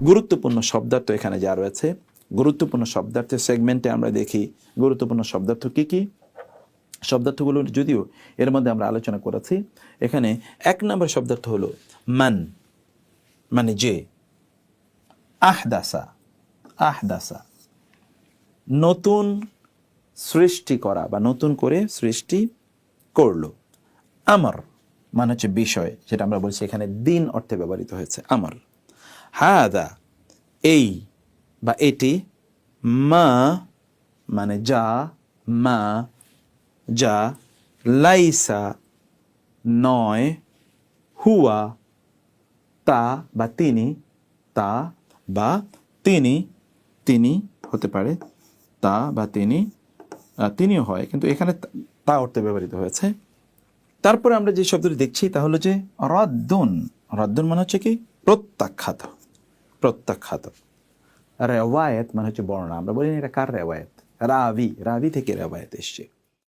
গুরুত্বপূর্ণ শব্দার্থ এখানে যা রয়েছে, গুরুত্বপূর্ণ শব্দার্থের সেগমেন্টে আমরা দেখি গুরুত্বপূর্ণ শব্দার্থ কী কী। শব্দার্থগুলো যদিও এর মধ্যে আমরা আলোচনা করেছি, এখানে 1 নম্বর শব্দার্থ হলো মান, মানে যে। আহদাসা, আহদাসা নতুন সৃষ্টি করা বা নতুন করে সৃষ্টি করলো। আমর মানে হচ্ছে বিষয়, যেটা আমরা বলছি এখানে দিন অর্থে ব্যবহৃত হয়েছে আমর। হাদা এই বা এটি। মা মানে যা, মা যা। লাইসা নয়। হুয়া তা বা তিনি, তা বা তিনি, তিনি হতে পারে তা বা তিনি, তিনিও হয়, কিন্তু এখানে তা অর্থে ব্যবহৃত হয়েছে। তারপরে আমরা যে শব্দটি দেখছি তা হলো যে রদ্দুন। রদ্দুন মানে হচ্ছে কি প্রত্যাখ্যাত, প্রত্যাখ্যাত। রেওয়ায়েত মানে হচ্ছে বর্ণনা। আমরা বলি এটা কার রেওয়ায়েত, রাবি, রাবি থেকে রেওয়ায়েত এসছে।